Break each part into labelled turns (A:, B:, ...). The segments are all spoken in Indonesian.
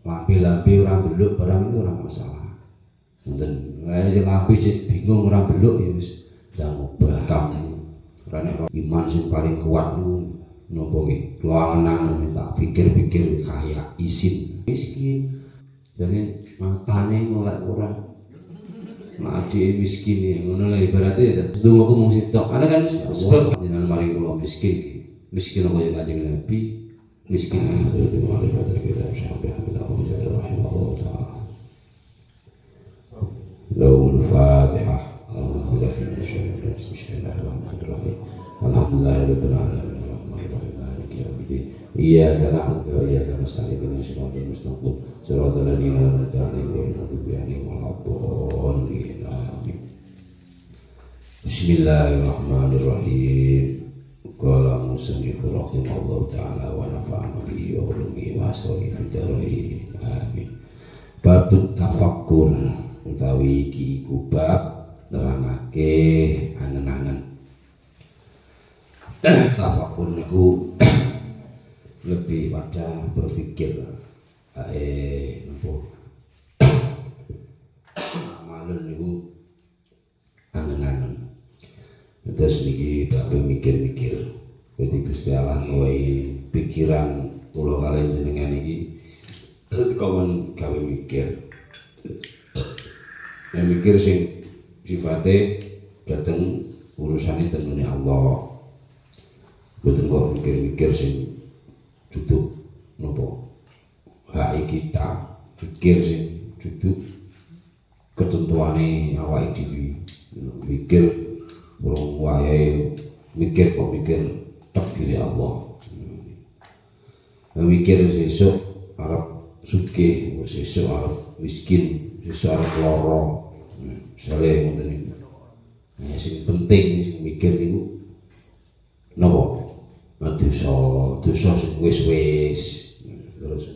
A: lambe-lambe ora beluk barang itu ora masalah. Mboten sing lambe sing bingung ora beluk ya wis ndang obah kamu. Ora nek iman sing paling kuat niku napa nggih? Kula angen-angen tak pikir-pikir kaya isin miskin. Jadi matane melek ora. Mati miskin ngono lah ibaratnya dongaku mung sitok. Ana kan sebab jenengan mari kula miskin. Miskin kaya Kanjeng Nabi. Miskin itu ma'rifat kita sampai kita menjadi rahimahullah ta'ala. Lahul Fatihah. Bismillahirrahmanirrahim. Alhamdulillahirabbil alamin. Arrahmanirrahim. Maliki yaumiddin. Iyyaka na'budu wa iyyaka nasta'in. Ihdinas siratal mustaqim. Siratal ladzina an'amta 'alaihim ghairil maghdubi 'alaihim waladdallin. Amin. Bismillahirrahmanirrahim. Qala musannifur rahimahullah ta'ala wa nafa'ana bihi wa ulumihi wa asrari fidarain. Amin. Batut tafakkur utawi iki iku bab nerangake angen-angen. Tafakkur niku lebih pada berpikir napa amalun niku angen-angen. Terus niki babe mikir-mikir. Jadi Gusti Allah nuwai pikiran kula kaliyan jenengan iki kawan gawe mikir. Mikir sing sifate dateng urusane tengene Allah. Boten kok mikir-mikir sing duduk napa hak kita, pikir sing duduk ketentuane awake dhewe. Mikir urung wayahe mikir kok mikir takdir Allah. Mikir sesuk arep sugih, sesuk arep miskin, sesuk arep lara. Misale ngoten niku. Nah, sing penting sing mikir niku napa? Dosa sing wis-wis. Terus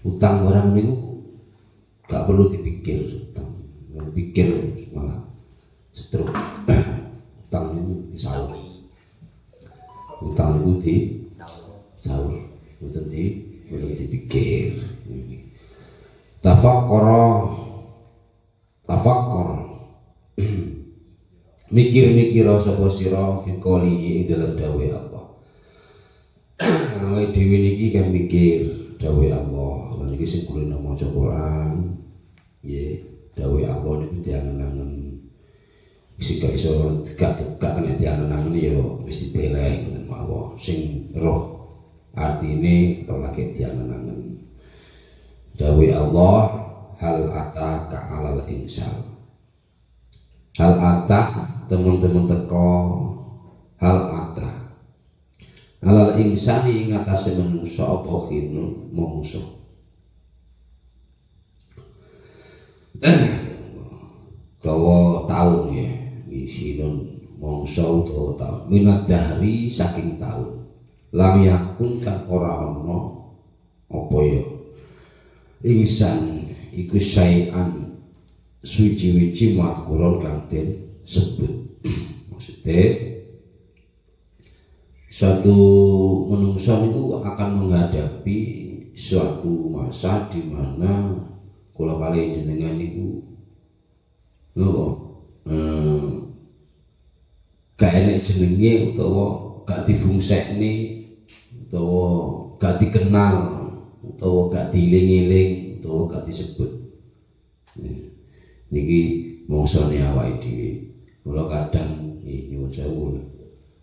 A: utang barang niku gak perlu dipikir, pikir malah setruk. Utang itu disaur, utang itu disaur, bukan dipikir. Tafakkor, mikir-mikir sapa sira fi qouli dalam dawuh Allah. Awake dhewe niki kan mikir dawuh Allah. Lan iki sing kula maca Quran, nggih, dawuh Allah niku diangen-angen. Sing gak iso gak kena diangen-angen ya wis diteleh ngoten mawon. Sing roh artine kok lagi diangen-angen. Dawuh Allah, hal ataka alal insan. Hal atah teman-teman teko, hal atah alal insani ing atase manungsa apa khinu mungsuh. Dawa taun ya, isinun mangsa utawa taun minat dahri saking taun lam yakun kang ora ana apa ya insan iku sayan suci-wici matkuron kang den sebut. Maksudnya suatu menungsa itu akan menghadapi suatu masa di mana kula kali jenengan itu gak enek jenenge utawa gak difungsekne utawa gak dikenal utawa gak dieling-eling utawa gak disebut. Niki mangsane awake dhewe. Kula kadang nyuwun sewu.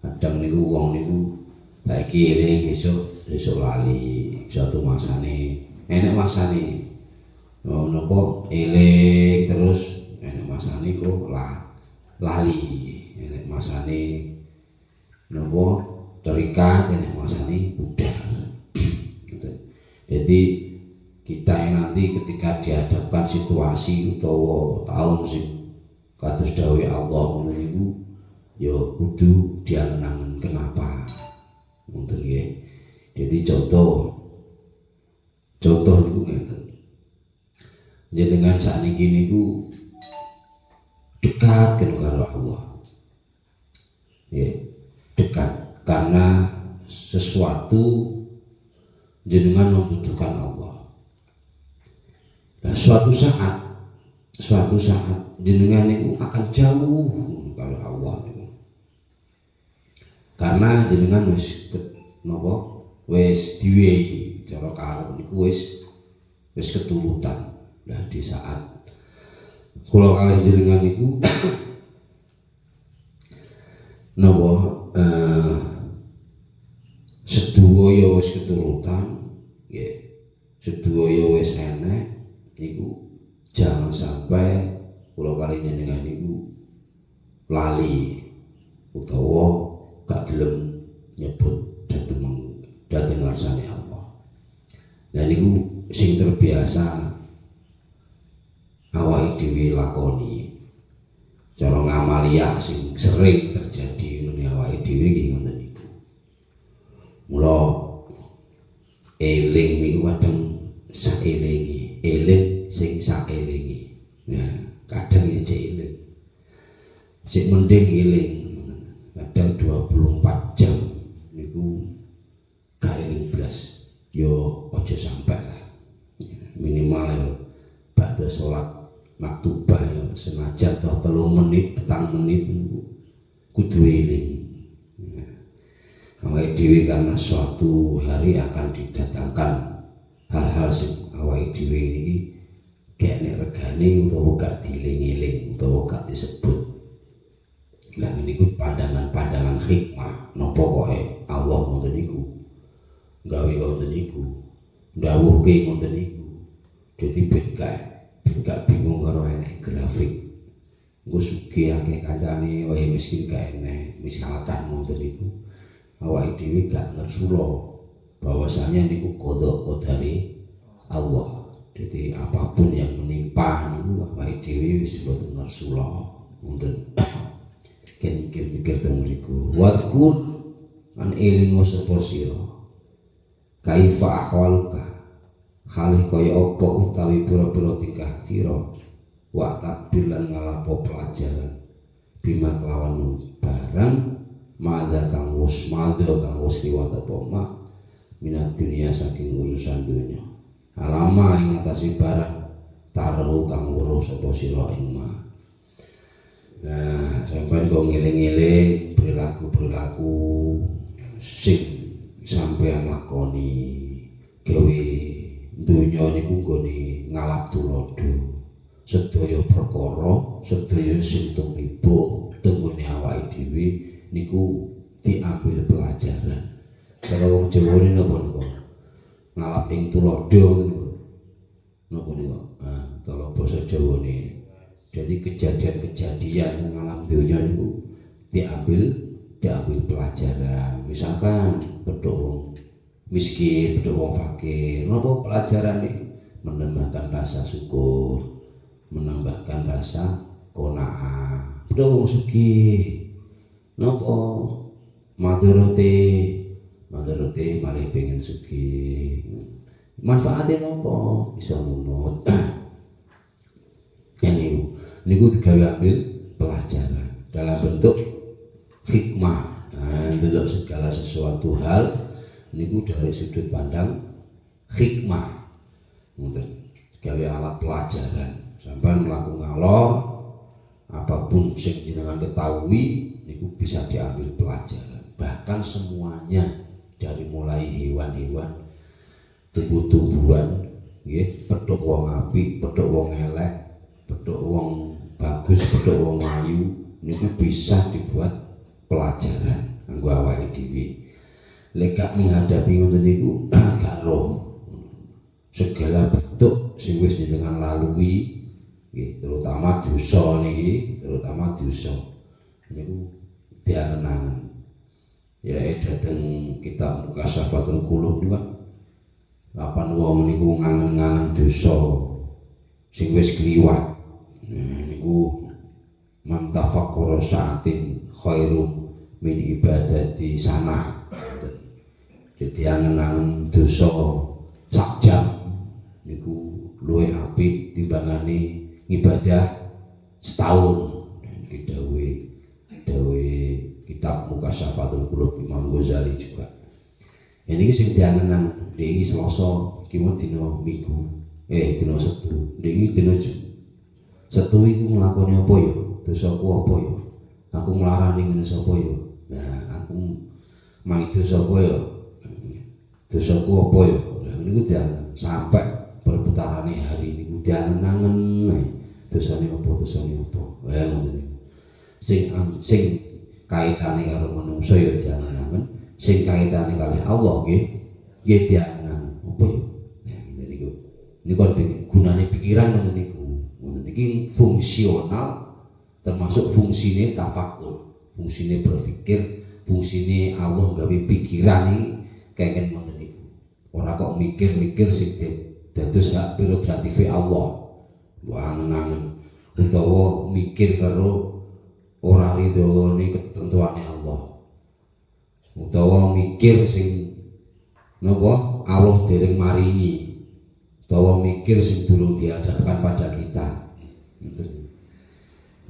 A: Kadang niku wong niku saiki eling esuk lali. Suatu masane enek masane. Napa eling terus enek masane kok lali. Enek masane napa terikat, enek masane budal. Jadi kita yang nanti ketika dihadapkan situasi utawa tahun sing kados dawuh Allah ngono niku ya kudu diangen-angen kenapa ngoten nggih. Jadi contoh niku ngeten. Jenengan sakniki niku dekat karo Allah. Ya, dekat karena sesuatu jenengan membutuhkan Allah. suatu saat jenengan itu akan jauh kalau Allah itu. Karena jenengan wis diwehi cara karep niku wis keturutan. Nah di saat kula kalih jenengan niku sedaya wis keturutan nggih. Sedaya wis enek niku jangan sampai kula kalih jenengan niku lali utawa gak gelem nyebut dhateng ngarsane Allah. Nah niku sing terbiasa awake dhewe lakoni. Cara ngamaliyah sing sering terjadi meneh awake dhewe nggih ngoten niku. Mula eling niku kadang saelingi, eling sing saelingi. Nah, kadang ya cek eling. Sik mending eling. Kadang 24 jam niku gak eling blas. Yo aja sampai lah. Minimal yo badhe salat maktubah yo senajan toh 3 menit, 4 menit niku kudu eling. Awake dhewe karena suatu hari akan didatangkan hal-hal sing awake dhewe iki kene regane utawa gak dieling-eling utawa gak disebut. Lah niku pandangan-pandangan hikmah napa koke Allah ngoten niku. Gawe ngoten niku. Ndawuhke ngoten niku. Dadi ben gak bingung karo enek grafik. Engko sugih akeh kancane wae miskin gak enek, misalkan ngoten niku. Awake dhewe gak ngersula bahwasanya niku qadha-qadare Allah. Jadi apapun yang menimpa niku awake dhewe wis boten ngersula. Ngoten. Ken mikir teng mriku. Wadkur an elingo sapa sira. Kaifa ahwaluka. Halih kaya apa utawi pira-pira tingkah sira. Wa takbir lan ngalapo pelajaran. Bima kelawan barang madha kang wis liwat apa mah minat dunia saking urusan dunia. Alama ing atase barang taruh kang weruh sapa sira ing mah. Nah, sampeyan kok ngeling-eling perilaku sing sampeyan lakoni gawe donya niku nggone ngalap tulodo. Sedaya perkara, sedaya sing tumiba tenggone awake dhewe niku diambil pelajaran. Kalau wong Jawa ini napa niku? Ngalap ing tulodo niku. Napa niku? Ah, kalau basa Jawa ini. Jadi kejadian-kejadian alam dunia itu diambil pelajaran. Misalkan bedok wong miskin, bedok wong fakir, napa pelajaran ini? Menambahkan rasa syukur, menambahkan rasa qanaah. Bedok wong sugih, napa madharate malah pengen sugih. Manfaatnya napa? Bisa nunut. Niku digawe ambil pelajaran dalam bentuk hikmah. Nah, delok segala sesuatu hal niku dari sudut pandang hikmah. Ngoten. Gawe alat pelajaran. Sampai mlaku ngalor apapun sing jenengan ketahui niku bisa diambil pelajaran. Bahkan semuanya dari mulai hewan-hewan, tumbuh-tumbuhan, nggih, pedhok wong apik, pedhok wong elek, pedhok wong bagus, pedhok wong ayu niku bisa dibuat pelajaran kanggo awake dhewe. Lek gak menghadapi ngoten niku gak roh segala bentuk sing wis jenengan lalui nggih, terutama dosa niki, terutama dosa niku diangen-angen. Ya dhateng kitab Mukasyafatul Qulub niku kan kapan wong niku ngangen-angen dosa sing wis kliwat. Nah niku man tafakkara sa'atin khairum min ibadati sanah. Jadi angen-angen dosa sak jam niku luwih apik timbangane ibadah setahun. Iki dawuhe kitab Mukasyafatul Qulub Imam Ghazali juga. Ini sing diangen-angen iki Selasa iki mau dina Minggu. Dina Setu. Niki dina Setu iku nglakoni apa ya? Dosaku apa ya? Aku nglarani ngene sapa ya? Nah, aku maido sapa ya? Dosaku apa ya? Niku diangen sampai perputarane hari niku diangen-angen ae. Dosane apa? Ngoten niku. Sing kaitane karo manungsa ya diangen-angen, sing kaitane kalih Allah nggih diangen apa ya? Nah, niku. Niku gunane pikiran ngoten niku. Ngoten iki fungsional termasuk fungsine tafakur, fungsine berpikir, fungsine Allah gawe pikiran iki keken ngoten niku. Ora kok mikir-mikir sing dados hak prerogatif Allah. Mbok angen-angen utawa mikir karo ora ridhone ketentuane Allah. Utawa mikir sing napa Allah dereng maringi. Utawa mikir sing durung dihadapkan pada kita.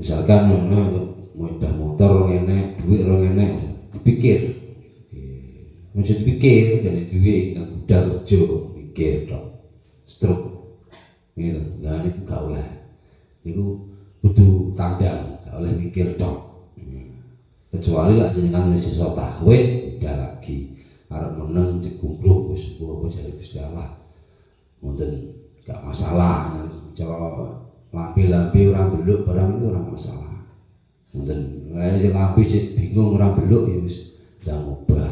A: Misalkan modal motor ngene, duit ngene, dipikir. Mesti dipikir dari duit nang budal kerja, mikir tok. Stroke. Gitu. Lah niku gak oleh. Niku kudu tandang, gak oleh mikir tok. Kecuali lah jenengan wis iso tahwid, beda lagi. Arep meneng cegungkluk wis apa jare Gusti Allah. Mboten gak masalah. Cara lambe-lambe ora beluk barang itu ora masalah. Mboten lha sing lambe sing bingung ora beluk ya wis ndang obah.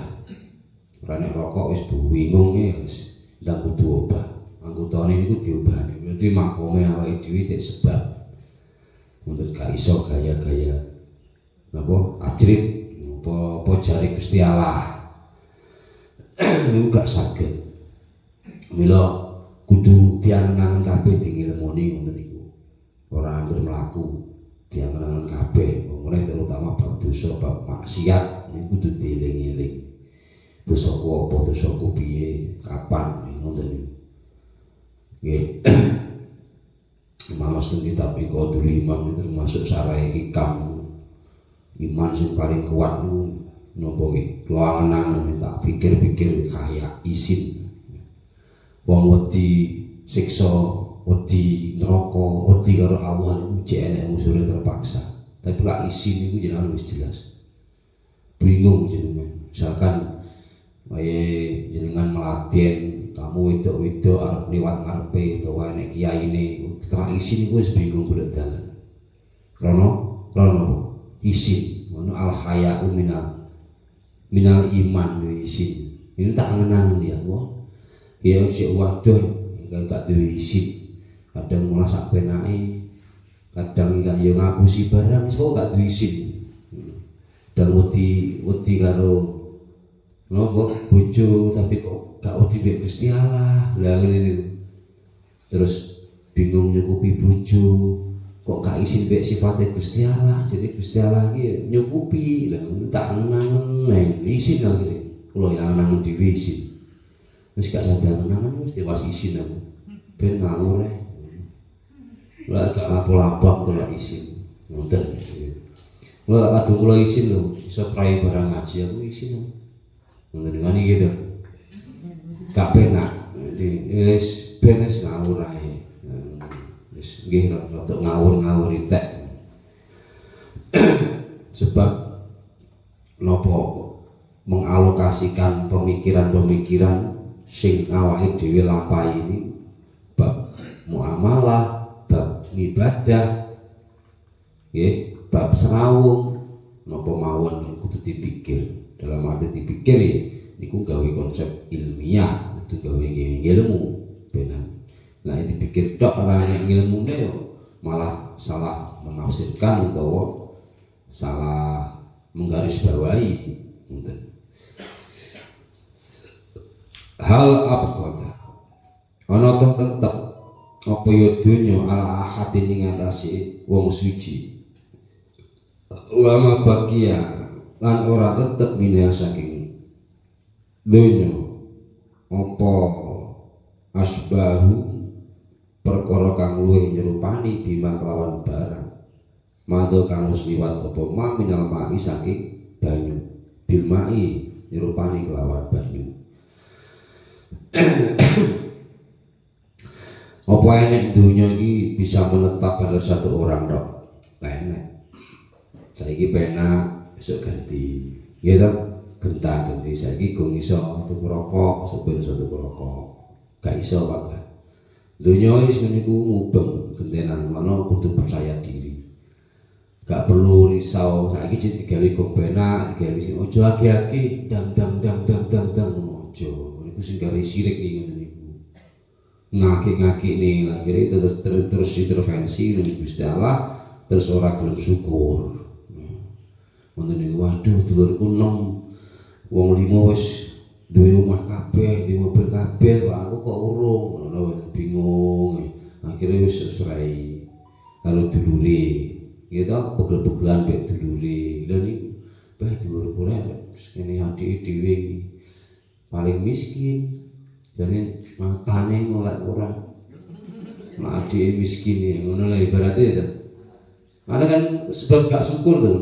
A: Ora nek rokok wis bingung ya wis ndang kudu obah. Anggotane niku diobahne. Berarti makome awake dhewe sik sebab. Mboten gak iso gaya-gaya napa ajrib apa jari Gusti Allah. Niku gak saged. Mila kudu diangen-angen kabeh dingilmoni ngoten niku. Ora angger mlaku diangen-angen kabeh, mulai terutama bab dosa, bab maksiat niku kudu dieling-eling. Dosaku apa, dosaku piye, kapan ngoten niku. Nggih. Maos teng kitab Qadul Iman itu termasuk sarai hikam iman sing paling kuat niku napa nggih. Kula angen-angen tak pikir-pikir kaya isin. Wong wedi siksa, wedi neraka, wedi karo Allah niku jek enek unsure terpaksa. Tapi lak isin niku jenengan wis jelas. Bingung jenengan. Misalkan kaya jenengan meladen, kamu wedok-wedok arep liwat ngarepe utawa enek kiyaine, terak isin niku wis bingung golek dalan. Krana isin, ngono al haya'u minal iman isin. Ini tak angen-angen ya Allah. Ya sik waduh gak duwe isin. Kadang malah sak penake. Kadang gak yo ngapusi barang kok gak duwe isin. Dan wedi karo nopo bojo tapi kok gak wedi mek Gusti Allah. Lah ngene niku. Terus bingung nyukupi bojo, kok gak isin mek sifate Gusti Allah. Jadi Gusti Allah iki nyukupi. Lah tak angen-angen isin lagi. Kula angen-angen dhewe isin. Wis gak sadar-angan wis dewas isin aku. Ben ngawur ae. Lah gak lapo-lapo kula isin. Ngoten. Kula kadung kula isin lho, iso prai barang ngaji aku isin. Ngoten ngene gitu. Gak penak. Wis ben wis ngawur ae. Wis nggih rada ngawur-ngawur itek. Sebab napa mengalokasikan pemikiran-pemikiran sing awake dhewe lampahi ini bab muamalah, bab ibadah, nggih, bab serawung napa mawon kudu dipikir. Dalam arti dipikir niku gawe konsep ilmiah, kudu gawe ilmu benar. Nah, dipikir tok ora nek ilmune yo malah salah menafsirkan utawa salah menggarisbawahi ngoten. Hal abqada ana toh tetep apa ya donya ala ahadin ing atase wong suci ulama bagia lan ora tetep minah saking donya apa asbahu perkara kang luwih nyerupani bima kelawan barang mado kang wis liwat apa ma minal ma'i saking banyu bil ma'i nyerupani kelawan banyu. Apa enek dunia ini bisa menetap pada satu orang dok? Enek. Saiki penak, besok ganti. Gitu, gentah ganti. Saiki gung iso tuku rokok, sopir iso tuku rokok. Gak iso Pak. Dunia ini semeniku mubeng gentenan, mana kudu percaya diri. Gak perlu risau. Saiki jadi digawe gung penak, digawe sing ojo agi-agi, dang ojo. Niku sing gawe sirik iki ngene niku. Ngaki-ngaki nih, akhirnya terus intervensi dengan Gusti Allah, terus orang gelem syukur. Ngoten niku, waduh dulurku nom wong limo wis duwe omah kabeh, duwe mobil kabeh, aku kok urung, ngono bingung. Akhirnya wis serai karo dulure. Gitu pegel-pegelan mbek dulure. Lha niku bae dulurku rek, kene adike dhewe paling miskin. Jadi matane melek ora. Nek adike miskin ya ngono lah ibaratnya itu. Ada kan sebab gak syukur tuh.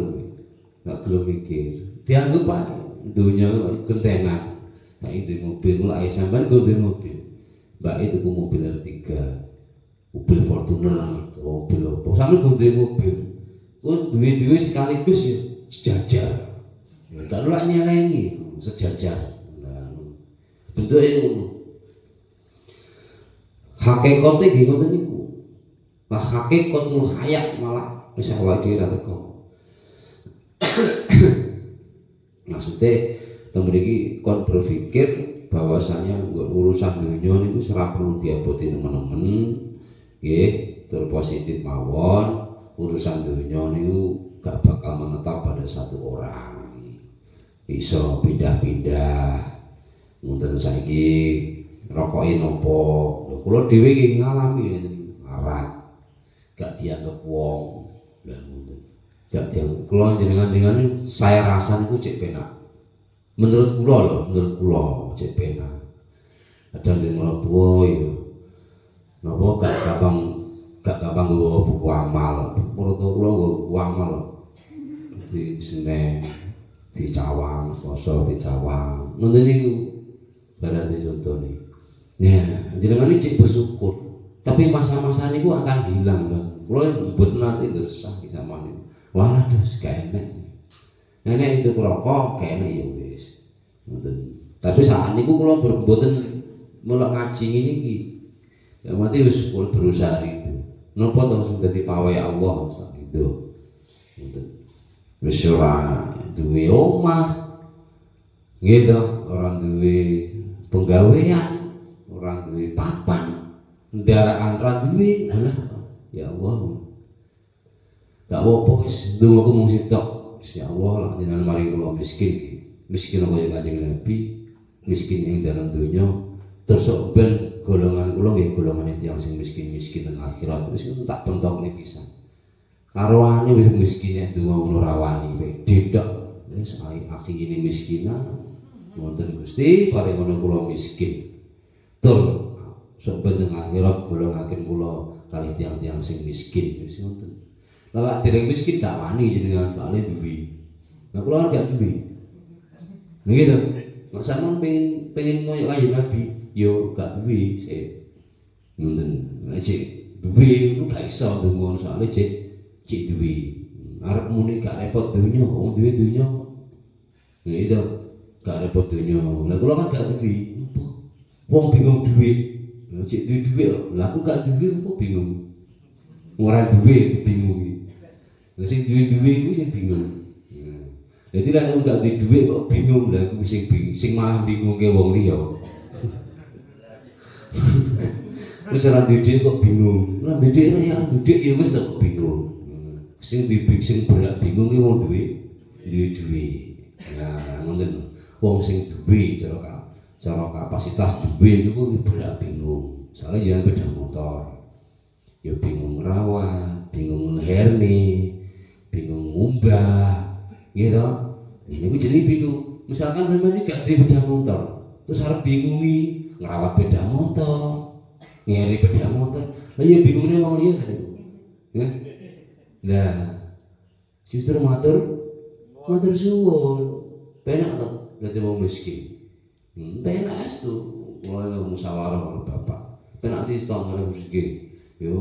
A: Gak gelem mikir. Dianggap ae dunya gentenan. Nah itu mobil mulai sampean go duwe mobil. Mbak itu ku mobil R3. Mobil Fortuner, mobil apa. Sampe go duwe mobil. Ku duwe sekaligus ya sejajar. Gak lak nyelengi sejajar. Nah, bentuknya ngono. Hakikate nggih ngoten niku. Lah hakikatul hayat malah wis awake dhewe ra teko. Maksudnya mriki kon berpikir bahwasanya urusan dunia niku ora perlu diaboti teman-teman. Nggih, tur positif mawon. Urusan dunia niku gak bakal menetap pada satu orang. Bisa pindah-pindah. Ngoten saiki rokoke nopo. Kula dhewe iki ngalami arat. Gak dianggap wong. Lah ngoten. Gak dianggap kula jenengan-jenengan saya rasa niku cek penak. Menurut kula cek penak. Kadang di mertua ya. Napa gak gampang nggawa buku amal. Mertua kula nggawa buku amal. Di Senen, di Cawang, Selasa di Cawang. Ngoten niku. Berarti contohnya. Ya, jenengan ini cek bersyukur. Tapi masa-masa niku akan hilang kan. Kalau buat nanti tersah di sama ini. Walah dus gak enak. Nenek itu rokok gak enak ya wis. Tapi saat niku kalau berbuatan melok ngaji ini ki. Ya mati wis berusaha itu. Napa to sing dadi pawai Allah saat itu. Wis ora duwe omah. Gitu, orang duwe penggawean, orang duwe papan, kendaraan ra duwe. Alah, ya Allah. Gak apa-apa wis ndongaku mung sitok. Ya Allah lah jenengan maring kula miskin iki. Miskin kaya Kanjeng Nabi, miskin ing dalam dunya. Terus ben golongan kula nggih golongan tiyang sing miskin-miskin nang akhirat wis tak pentokne pisan. Karwane wis miskine donga ngono rawani kowe dedok. Wis akhire miskinan. Wonten Gusti paring ngono kula miskin. Tur sok ben nang akhirat golongaken kula kalih tiyang-tiyang sing miskin wis ngoten. Lah dereng miskin tak wani jenengan soalé duwe. Lah kula gak duwe. Nggih to. Nek sampean pengen koyo Kanjeng Nabi, yo gak duwe sik. Ngoten. Nek cek duwe ku gak iso ndonga soalé cek duwe. Arep muni gak repot donya, wong duwe donya kok. Nggih to. Gak repot donya. Lah kula kan gak duwe. Wong bingung duwe. Cek duwe lah aku gak duwe kok bingung. Ora duwe bingung. Lah sing duwe iku sing bingung. Jadi lah nek gak duwe duit kok bingung lah aku sing malah bingungke wong liya. Wis ora duwe kok bingung. Lah duwe ya duwe ya wis kok bingung. Sing berak bingung ki wong duwe Nah, ngoten. Wong sing duwe cara kapasitas duwe niku berak bingung. Soale jangan beda motor. Ya bingung ngrawat, bingung ngeherne, bingung ngumbah. Gitu. Ini ku jadi bingung. Misalkan sampeyan iki gak duwe beda motor, terus arep bingungi ngrawat beda motor, ngeri beda motor. Lah ya bingungne wong liya kan. Nggih. Nah, justru matur suwun. Penak to dadi wong miskin. Penak astu. Mulai musyawarah karo bapak. kena ati setengah rezeki yo